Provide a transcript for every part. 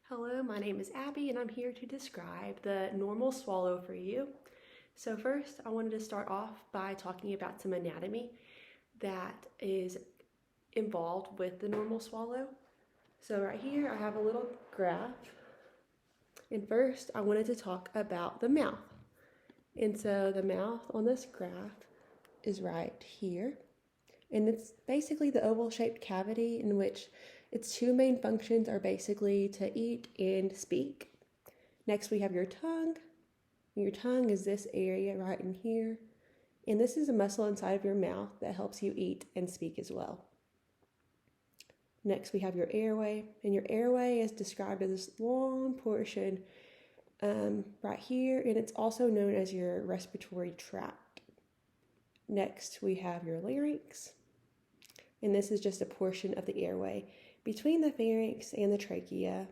Hello, my name is Abby and I'm here to describe the normal swallow for you. So first, I wanted to start off by talking about some anatomy that is involved with the normal swallow. So right here, I have a little graph. And first, I wanted to talk about the mouth. And so the mouth on this graph is right here. And it's basically the oval-shaped cavity in which its two main functions are basically to eat and speak. Next, we have your tongue. Your tongue is this area right in here. And this is a muscle inside of your mouth that helps you eat and speak as well. Next, we have your airway. And your airway is described as this long portion right here. And it's also known as your respiratory tract. Next, we have your larynx. And this is just a portion of the airway between the pharynx and the trachea.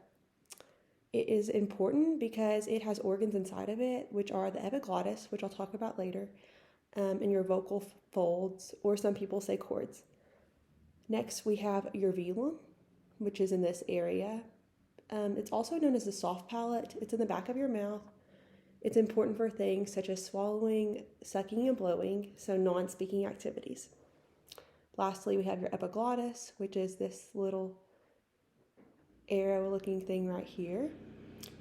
It is important because it has organs inside of it, which are the epiglottis, which I'll talk about later, and your vocal folds, or some people say cords. Next, we have your velum, which is in this area. It's also known as the soft palate. It's in the back of your mouth. It's important for things such as swallowing, sucking, and blowing, so non-speaking activities. Lastly, we have your epiglottis, which is this little arrow-looking thing right here.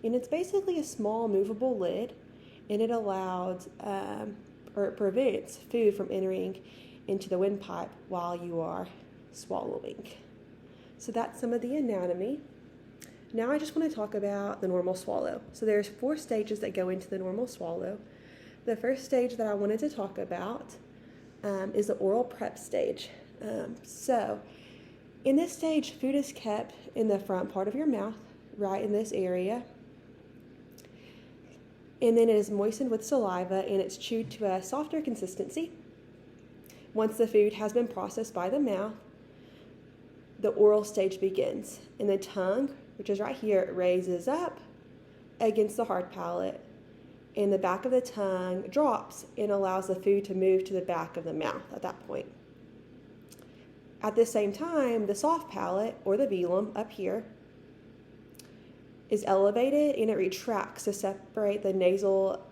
And it's basically a small movable lid, and it allows or it prevents food from entering into the windpipe while you are swallowing. So that's some of the anatomy. Now I just want to talk about the normal swallow. So there's 4 stages that go into the normal swallow. The first stage that I wanted to talk about is the oral prep stage. So in this stage, food is kept in the front part of your mouth, right in this area. And then it is moistened with saliva and it's chewed to a softer consistency. Once the food has been processed by the mouth, the oral stage begins. And the tongue, which is right here, it raises up against the hard palate. And the back of the tongue drops and allows the food to move to the back of the mouth at that point. At the same time, the soft palate, or the velum up here, is elevated and it retracts to separate the nasal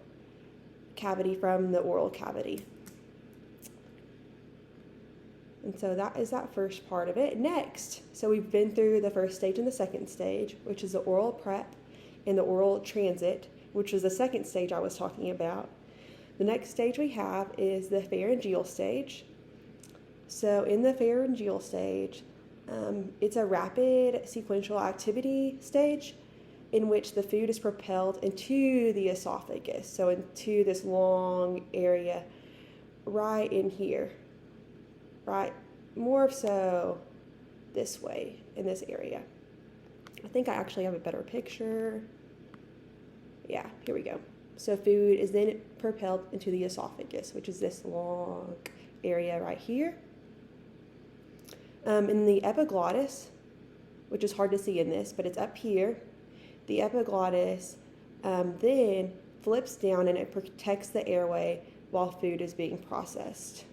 cavity from the oral cavity. And so that is that first part of it. Next, so we've been through the first stage and the second stage, which is the oral prep and the oral transit, which is the second stage I was talking about. The next stage we have is the pharyngeal stage. So in the pharyngeal stage, it's a rapid sequential activity stage in which the food is propelled into the esophagus, so into this long area right in here, right? More so this way in this area. I think I actually have a better picture. Yeah, here we go. So food is then propelled into the esophagus, which is this long area right here. In the epiglottis, which is hard to see in this, but it's up here, the epiglottis then flips down and it protects the airway while food is being processed.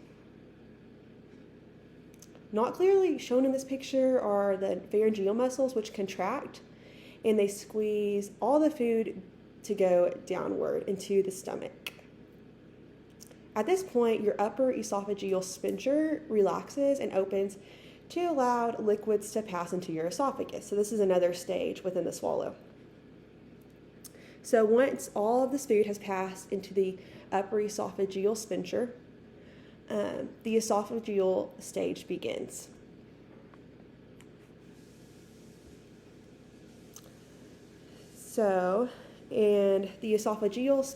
Not clearly shown in this picture are the pharyngeal muscles, which contract, and they squeeze all the food to go downward into the stomach. At this point, your upper esophageal sphincter relaxes and opens to allow liquids to pass into your esophagus. So this is another stage within the swallow. So once all of this food has passed into the upper esophageal sphincter, the esophageal stage begins. So, and the esophageal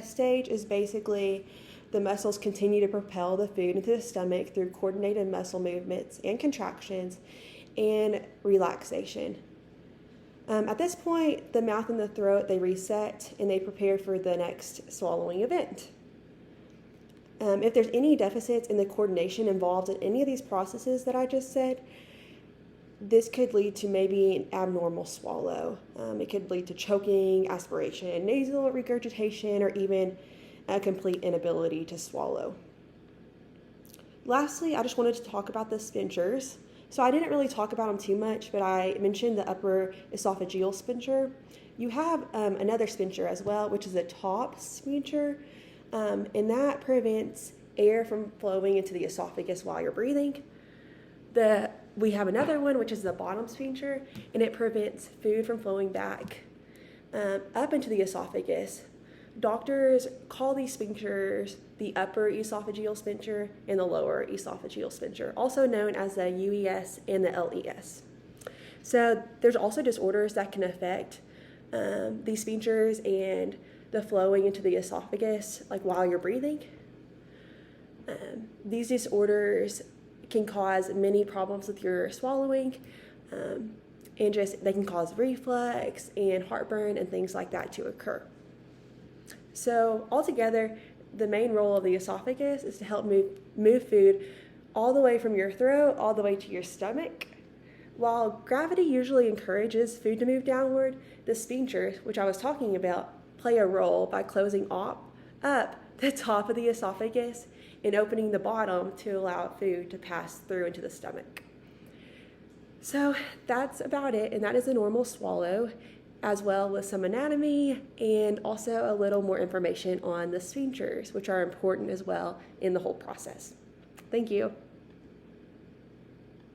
stage is basically the muscles continue to propel the food into the stomach through coordinated muscle movements and contractions and relaxation. At this point, the mouth and the throat, they reset and they prepare for the next swallowing event. If there's any deficits in the coordination involved in any of these processes that I just said, this could lead to maybe an abnormal swallow. It could lead to choking, aspiration, nasal regurgitation, or even a complete inability to swallow. Lastly, I just wanted to talk about the sphincters. So I didn't really talk about them too much, but I mentioned the upper esophageal sphincter. You have another sphincter as well, which is a top sphincter, and that prevents air from flowing into the esophagus while you're breathing. We have another one, which is the bottom sphincter, and it prevents food from flowing back up into the esophagus. Doctors call these sphincters the upper esophageal sphincter and the lower esophageal sphincter, also known as the UES and the LES. So there's also disorders that can affect these sphincters and the flowing into the esophagus, like while you're breathing. These disorders can cause many problems with your swallowing, and they can cause reflux and heartburn and things like that to occur. So altogether, the main role of the esophagus is to help move food all the way from your throat all the way to your stomach. While gravity usually encourages food to move downward, the sphincters, which I was talking about, play a role by closing up the top of the esophagus and opening the bottom to allow food to pass through into the stomach. So that's about it, and that is a normal swallow, as well with some anatomy and also a little more information on the sphincters, which are important as well in the whole process. Thank you.